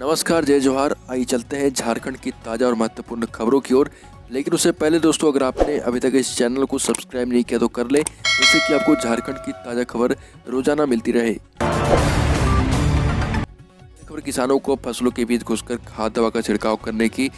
नमस्कार, जय जोहार। आइए चलते हैं झारखंड की ताज़ा और महत्वपूर्ण खबरों की ओर। लेकिन उससे पहले दोस्तों, अगर आपने अभी तक इस चैनल को सब्सक्राइब नहीं किया तो कर ले, जिससे कि आपको झारखंड की ताज़ा खबर रोजाना मिलती रहे। खबर, किसानों को फसलों के बीच घुसकर खाद दवा का छिड़काव करने की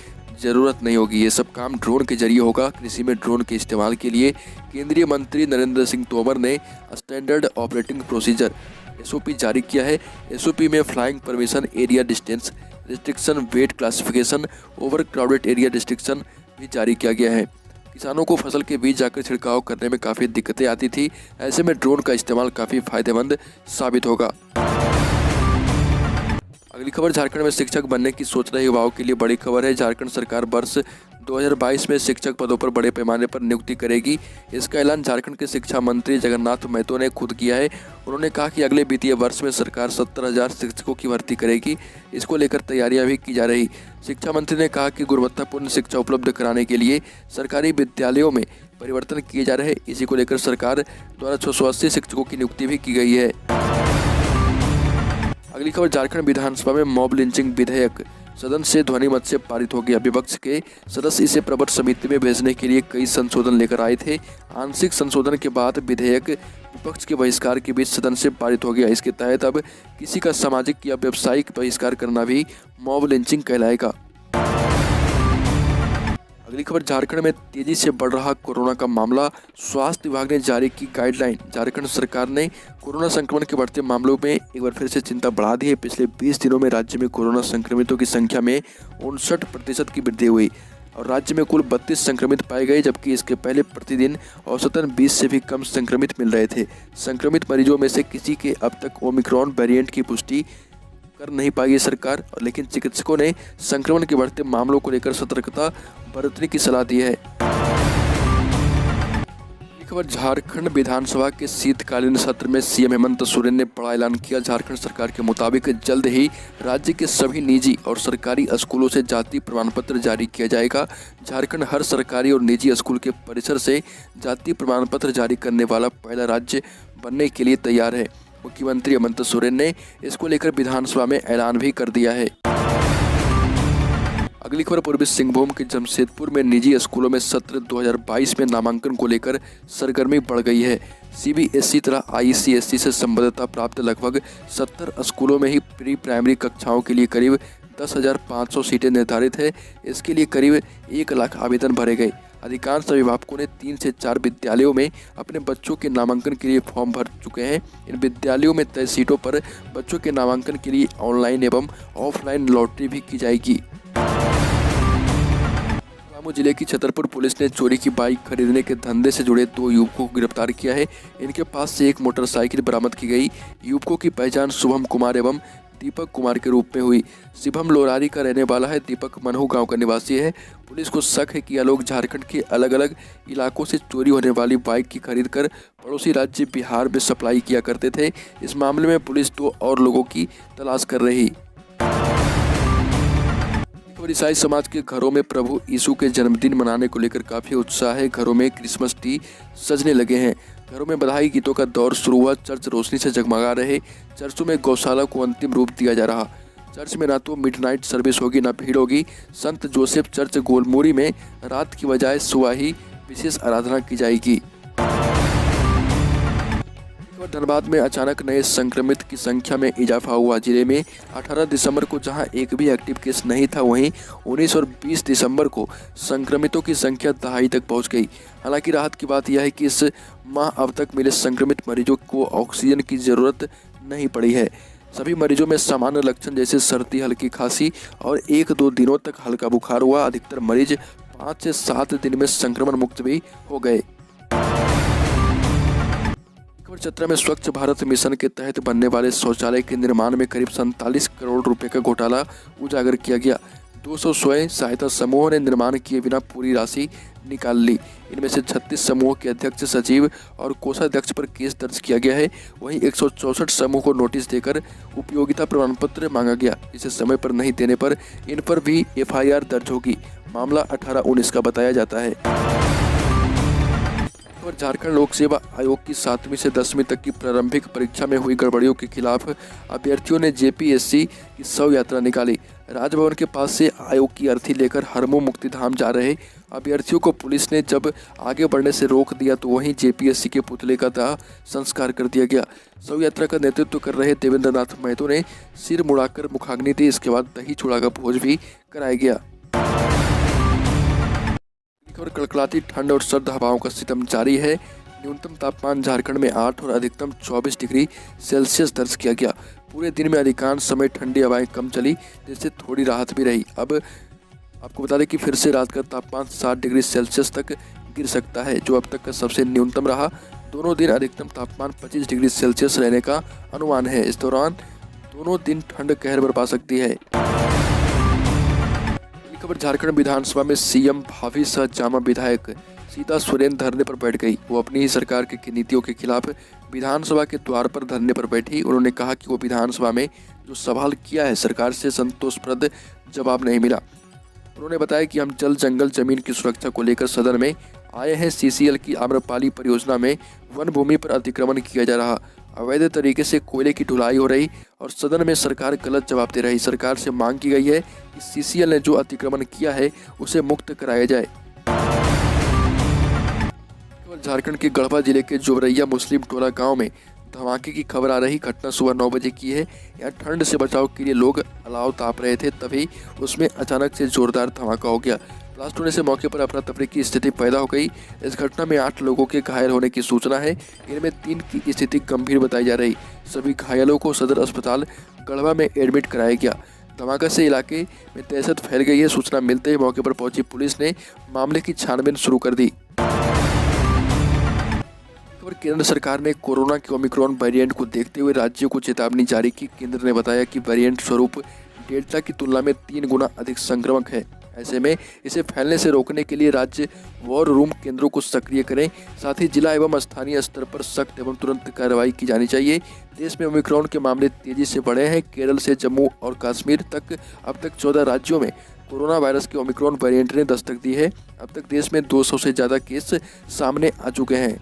जरूरत नहीं होगी। ये सब काम ड्रोन के जरिए होगा। कृषि में ड्रोन के इस्तेमाल के लिए केंद्रीय मंत्री नरेंद्र सिंह तोमर ने स्टैंडर्ड ऑपरेटिंग प्रोसीजर एसओपी जारी किया है। एसओपी में flying permission, area distance restriction, weight classification, overcrowded area restriction भी जारी किया गया है। किसानों को फसल के बीच जाकर छिड़काव करने में काफ़ी दिक्कतें आती थी। ऐसे में ड्रोन का इस्तेमाल काफ़ी फायदेमंद साबित होगा। अगली खबर, झारखंड में शिक्षक बनने की सोच रहे युवाओं के लिए बड़ी खबर है। झारखंड सरकार वर्ष 2022 में शिक्षक पदों पर बड़े पैमाने पर नियुक्ति करेगी। इसका ऐलान झारखंड के शिक्षा मंत्री जगन्नाथ महतो ने खुद किया है। उन्होंने कहा कि अगले वित्तीय वर्ष में सरकार 70,000 शिक्षकों की भर्ती करेगी। इसको लेकर तैयारियां भी की जा रही। शिक्षा मंत्री ने कहा कि गुणवत्तापूर्ण शिक्षा उपलब्ध कराने के लिए सरकारी विद्यालयों में परिवर्तन किए जा रहे। इसी को लेकर सरकार द्वारा 680 शिक्षकों की नियुक्ति भी की गई है। अगली खबर, झारखंड विधानसभा में मॉब लिंचिंग विधेयक सदन से ध्वनिमत से पारित हो गया। विपक्ष के सदस्य इसे प्रवर समिति में भेजने के लिए कई संशोधन लेकर आए थे। आंशिक संशोधन के बाद विधेयक विपक्ष के बहिष्कार के बीच सदन से पारित हो गया। इसके तहत अब किसी का सामाजिक या व्यावसायिक बहिष्कार करना भी मॉब लिंचिंग कहलाएगा। अगली खबर, झारखंड में तेजी से बढ़ रहा कोरोना का मामला। स्वास्थ्य विभाग ने जारी की गाइडलाइन। झारखंड सरकार ने कोरोना संक्रमण के बढ़ते मामलों में एक बार फिर से चिंता बढ़ा दी है। पिछले 20 दिनों में राज्य में कोरोना संक्रमितों की संख्या में 59% की वृद्धि हुई और राज्य में कुल 32 संक्रमित पाए गए, जबकि इसके पहले प्रतिदिन औसतन 20 से भी कम संक्रमित मिल रहे थे। संक्रमित मरीजों में से किसी के अब तक ओमिक्रॉन वेरिएंट की पुष्टि कर नहीं पाई है सरकार, लेकिन चिकित्सकों ने संक्रमण के बढ़ते मामलों को लेकर सतर्कता बरतने की सलाह दी है। खबर, झारखंड विधानसभा के शीतकालीन सत्र में सीएम हेमंत सोरेन ने बड़ा ऐलान किया। झारखंड सरकार के मुताबिक जल्द ही राज्य के सभी निजी और सरकारी स्कूलों से जाति प्रमाण पत्र जारी किया जाएगा। झारखंड हर सरकारी और निजी स्कूल के परिसर से जाति प्रमाण पत्र जारी करने वाला पहला राज्य बनने के लिए तैयार है। मुख्यमंत्री हेमंत सोरेन ने इसको लेकर विधानसभा में ऐलान भी कर दिया है। अगली खबर, पूर्वी सिंहभूम के जमशेदपुर में निजी स्कूलों में सत्र 2022 में नामांकन को लेकर सरगर्मी बढ़ गई है। सीबीएसई तरह आईसीएसई से संबद्धता प्राप्त लगभग 70 स्कूलों में ही प्री प्राइमरी कक्षाओं के लिए करीब 10,500 सीटें निर्धारित है। इसके लिए करीब 1 लाख आवेदन भरे गए। अधिकांश अभिभावकों ने 3 से 4 विद्यालयों में अपने बच्चों के नामांकन के लिए फॉर्म भर चुके हैं। इन विद्यालयों में तय सीटों पर बच्चों के नामांकन के लिए ऑनलाइन एवं ऑफलाइन लॉटरी भी की जाएगी। पलामू जिले की छतरपुर पुलिस ने चोरी की बाइक खरीदने के धंधे से जुड़े 2 युवकों को गिरफ्तार किया है। इनके पास से एक मोटरसाइकिल बरामद की गई। युवकों की पहचान शुभम कुमार एवं दीपक कुमार के रूप में हुई। शिवम लोरारी का रहने वाला है, दीपक मनहू गांव का निवासी है। पुलिस को शक है कि यह लोग झारखंड के अलग अलग इलाकों से चोरी होने वाली बाइक की खरीद कर पड़ोसी राज्य बिहार में सप्लाई किया करते थे। इस मामले में पुलिस 2 और लोगों की तलाश कर रही। ईसाई समाज के घरों में प्रभु यीशु के जन्मदिन मनाने को लेकर काफी उत्साह है। घरों में क्रिसमस ट्री सजने लगे हैं। घरों में बधाई गीतों का दौर शुरू हुआ। चर्च रोशनी से जगमगा रहे। चर्चों में गौशाला को अंतिम रूप दिया जा रहा। चर्च में ना तो मिडनाइट सर्विस होगी ना भीड़ होगी। संत जोसेफ चर्च गोलमुरी में रात की बजाय सुबह ही विशेष आराधना की जाएगी। धनबाद में अचानक नए संक्रमित की संख्या में इजाफा हुआ। जिले में 18 दिसंबर को जहां एक भी एक्टिव केस नहीं था, वहीं 19 और 20 दिसंबर को संक्रमितों की संख्या 2.5 तक पहुंच गई। हालांकि राहत की बात यह है कि इस माह अब तक मिले संक्रमित मरीजों को ऑक्सीजन की जरूरत नहीं पड़ी है। सभी मरीजों में सामान्य लक्षण जैसे सर्दी, हल्की खांसी और 1-2 दिनों तक हल्का बुखार हुआ। अधिकतर मरीज 5 से 7 दिन में संक्रमण मुक्त भी हो गए। चतरा में स्वच्छ भारत मिशन के तहत बनने वाले शौचालय के निर्माण में करीब 47 करोड़ रुपए का घोटाला उजागर किया गया। 200 स्वयं सहायता समूहों ने निर्माण किए बिना पूरी राशि निकाल ली। इनमें से 36 समूहों के अध्यक्ष, सचिव और कोषाध्यक्ष पर केस दर्ज किया गया है। वहीं 164 समूह को नोटिस देकर उपयोगिता प्रमाण पत्र मांगा गया। इसे समय पर नहीं देने पर इन पर भी एफआईआर दर्ज होगी। मामला 18-19 का बताया जाता है। और झारखंड लोक सेवा आयोग की 7वीं से 10वीं तक की प्रारंभिक परीक्षा में हुई गड़बड़ियों के खिलाफ अभ्यर्थियों ने जेपीएससी की शव यात्रा निकाली। राजभवन के पास से आयोग की अर्थी लेकर हरमू मुक्तिधाम जा रहे अभ्यर्थियों को पुलिस ने जब आगे बढ़ने से रोक दिया तो वहीं जेपीएससी के पुतले का दाह संस्कार कर दिया गया। शव यात्रा का नेतृत्व कर रहे देवेंद्र नाथ महतो ने सिर मुड़ाकर मुखाग्नि दी। इसके बाद दही चूड़ा का भोज भी कराया गया। और कड़कड़ाती ठंड और सर्द हवाओं का सितम जारी है। न्यूनतम तापमान झारखंड में 8 और अधिकतम 24 डिग्री सेल्सियस दर्ज किया गया। पूरे दिन में अधिकांश समय ठंडी हवाएं कम चली, जिससे थोड़ी राहत भी रही। अब आपको बता दें कि फिर से रात का तापमान 7 डिग्री सेल्सियस तक गिर सकता है, जो अब तक का सबसे न्यूनतम रहा। दोनों दिन अधिकतम तापमान 25 डिग्री सेल्सियस रहने का अनुमान है। इस दौरान दोनों दिन ठंड कहर बरपा सकती है। खबर झारखंड विधानसभा में सीएम भावी सह जामा विधायक सीता सोरेन धरने पर बैठ गई। वो अपनी ही सरकार की नीतियों के खिलाफ विधानसभा के द्वार पर धरने पर बैठी। उन्होंने कहा कि वो विधानसभा में जो सवाल किया है सरकार से संतोषप्रद जवाब नहीं मिला। उन्होंने बताया कि हम जल जंगल जमीन की सुरक्षा को लेकर सदन में आए हैं। सीसीएल की आम्रपाली परियोजना में वन भूमि पर अतिक्रमण किया जा रहा, अवैध तरीके से कोयले की ढुलाई हो रही और सदन में सरकार गलत जवाब दे रही। सरकार से मांग की गई है कि सीसीएल ने जो अतिक्रमण किया है उसे मुक्त कराया जाए। झारखंड के गढ़वा जिले के जोबरैया मुस्लिम टोला गांव में धमाके की खबर आ रही। घटना सुबह 9 बजे की है। यहाँ ठंड से बचाव के लिए लोग अलाव ताप रहे थे, तभी उसमें अचानक से जोरदार धमाका हो गया। ब्लास्ट होने से मौके पर अफरा तफरी की स्थिति पैदा हो गई। इस घटना में 8 लोगों के घायल होने की सूचना है। इनमें 3 की स्थिति गंभीर बताई जा रही। सभी घायलों को सदर अस्पताल गढ़वा में एडमिट कराया गया। धमाके से इलाके में दहशत फैल गई है। सूचना मिलते ही मौके पर पहुंची पुलिस ने मामले की छानबीन शुरू कर दी। केंद्र सरकार ने कोरोना के ओमिक्रॉन वेरिएंट को देखते हुए राज्यों को चेतावनी जारी की। केंद्र ने बताया कि वेरिएंट स्वरूप डेल्टा की तुलना में 3 गुना अधिक संक्रामक है। ऐसे में इसे फैलने से रोकने के लिए राज्य वॉर रूम केंद्रों को सक्रिय करें। साथ ही जिला एवं स्थानीय स्तर पर सख्त एवं तुरंत कार्रवाई की जानी चाहिए। देश में ओमिक्रॉन के मामले तेजी से बढ़े हैं। केरल से जम्मू और कश्मीर तक अब तक 14 राज्यों में कोरोना वायरस के ओमिक्रॉन वेरिएंट ने दस्तक दी है। अब तक देश में 200 से ज़्यादा केस सामने आ चुके हैं।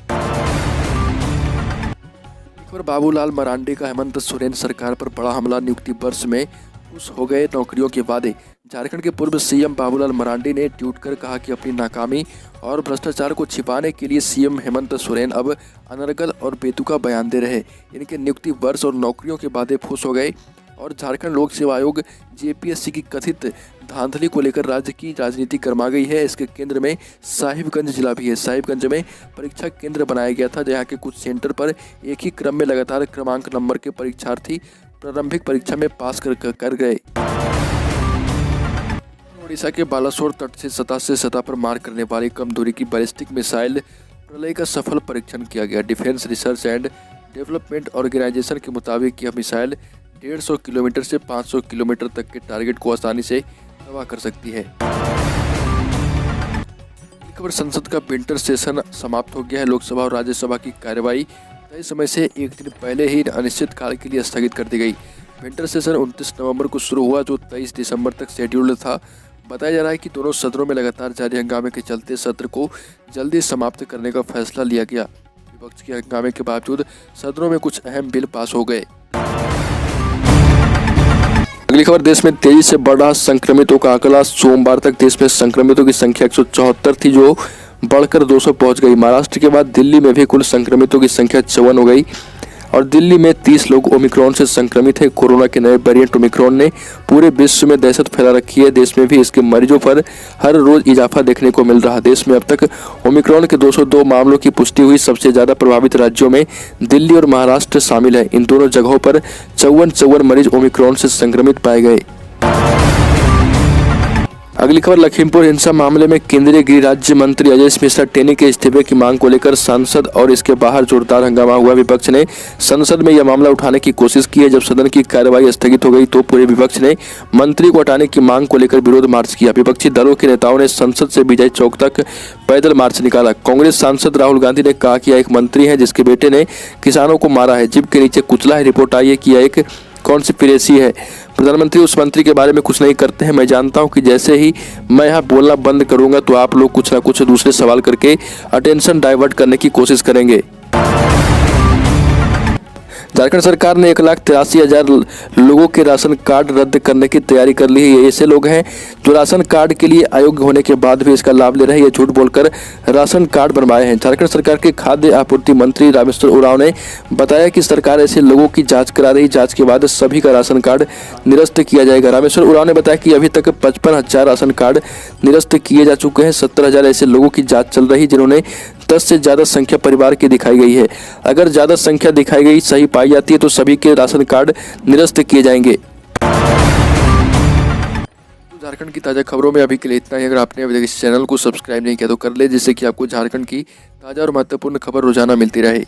बाबूलाल मरांडी का हेमंत सोरेन सरकार पर बड़ा हमला। नियुक्ति वर्ष में खुश हो गए नौकरियों के वादे। झारखंड के पूर्व सीएम बाबूलाल मरांडी ने ट्वीट कर कहा कि अपनी नाकामी और भ्रष्टाचार को छिपाने के लिए सीएम हेमंत सोरेन अब अनर्गल और बेतुका बयान दे रहे। इनके नियुक्ति वर्ष और नौकरियों के वादे फुस हो गए और झारखंड लोक सेवा आयोग जेपीएससी की कथित धांधली को लेकर राज्य की राजनीति गर्मा गई है। इसके केंद्र में साहिबगंज जिला भी है। साहिबगंज में परीक्षा केंद्र बनाया गया था, जहां के कुछ सेंटर पर एक ही क्रम में लगातार क्रमांक नंबर के परीक्षार्थी प्रारंभिक परीक्षा में पास कर गए। ओडिशा के बालासोर तट से सतह पर मार करने वाली कम दूरी की बैलिस्टिक मिसाइल प्रलय का सफल परीक्षण किया गया। Defence research and development organisation के मुताबिक यह मिसाइल 150 किलोमीटर से 500 किलोमीटर तक के टारगेट को आसानी से तबाह कर सकती है। खबर संसद का विंटर सेशन समाप्त हो गया है। लोकसभा और राज्यसभा की कार्यवाही तय समय से एक दिन पहले ही अनिश्चित काल के लिए स्थगित कर दी गई। विंटर सेशन 29 नवंबर को शुरू हुआ, जो 23 दिसंबर तक शेड्यूल्ड था। बताया जा रहा है कि दोनों सदनों में लगातार जारी हंगामे के चलते सत्र को जल्दी समाप्त करने का फैसला लिया गया। विपक्ष के हंगामे के बावजूद सदनों में कुछ अहम बिल पास हो गए। अगली खबर, देश में तेजी से बढ़ रहा संक्रमितों का आंकड़ा। सोमवार तक देश में संक्रमितों की संख्या 174 थी, जो बढ़कर 200 पहुंच गई। महाराष्ट्र के बाद दिल्ली में भी कुल संक्रमितों की संख्या 54 हो गई और दिल्ली में 30 लोग ओमिक्रॉन से संक्रमित हैं। कोरोना के नए वेरिएंट ओमिक्रॉन ने पूरे विश्व में दहशत फैला रखी है। देश में भी इसके मरीजों पर हर रोज इजाफा देखने को मिल रहा है। देश में अब तक ओमिक्रॉन के 202 मामलों की पुष्टि हुई। सबसे ज्यादा प्रभावित राज्यों में दिल्ली और महाराष्ट्र शामिल है। इन दोनों जगहों पर 54 मरीज ओमिक्रॉन से संक्रमित पाए गए। अगली खबर, लखीमपुर हिंसा मामले में केंद्रीय गृह राज्य मंत्री अजय मिश्रा टेनी के इस्तीफे की मांग को लेकर संसद और इसके बाहर जोरदार हंगामा हुआ। विपक्ष ने संसद में यह मामला उठाने की कोशिश की है। जब सदन की कार्यवाही स्थगित हो गई तो पूरे विपक्ष ने मंत्री को हटाने की मांग को लेकर विरोध मार्च किया। विपक्षी दलों के नेताओं ने संसद से विजय चौक तक पैदल मार्च निकाला। कांग्रेस सांसद राहुल गांधी ने कहा कि यह एक मंत्री है जिसके बेटे ने किसानों को मारा है, जीप के नीचे कुचला है। रिपोर्ट आई है कि यह एक कॉन्स्पिरेसी है। प्रधानमंत्री उस मंत्री के बारे में कुछ नहीं करते हैं। मैं जानता हूं कि जैसे ही मैं यहाँ बोलना बंद करूंगा तो आप लोग कुछ ना कुछ दूसरे सवाल करके अटेंशन डाइवर्ट करने की कोशिश करेंगे। झारखंड सरकार ने 1,83,000 लोगों के राशन कार्ड रद्द करने की तैयारी कर ली है। ये ऐसे लोग हैं जो राशन कार्ड के लिए अयोग्य होने के बाद भी इसका लाभ ले रहे हैं। ये झूठ बोलकर राशन कार्ड बनवाए हैं। झारखंड सरकार के खाद्य आपूर्ति मंत्री रामेश्वर उरांव ने बताया कि सरकार ऐसे लोगों की जांच करा रही। जांच के बाद सभी का राशन कार्ड निरस्त किया जाएगा। रामेश्वर उरांव ने बताया कि अभी तक 55,000 राशन कार्ड निरस्त किए जा चुके हैं। 70,000 ऐसे लोगों की जाँच चल रही जिन्होंने 10 से ज़्यादा संख्या परिवार की दिखाई गई है। अगर ज़्यादा संख्या दिखाई गई सही पाई जाती है तो सभी के राशन कार्ड निरस्त किए जाएंगे। झारखंड की ताज़ा खबरों में अभी के लिए इतना ही। अगर आपने अभी तक इस चैनल को सब्सक्राइब नहीं किया तो कर ले, जिससे कि आपको झारखंड की ताज़ा और महत्वपूर्ण खबर रोजाना मिलती रहे।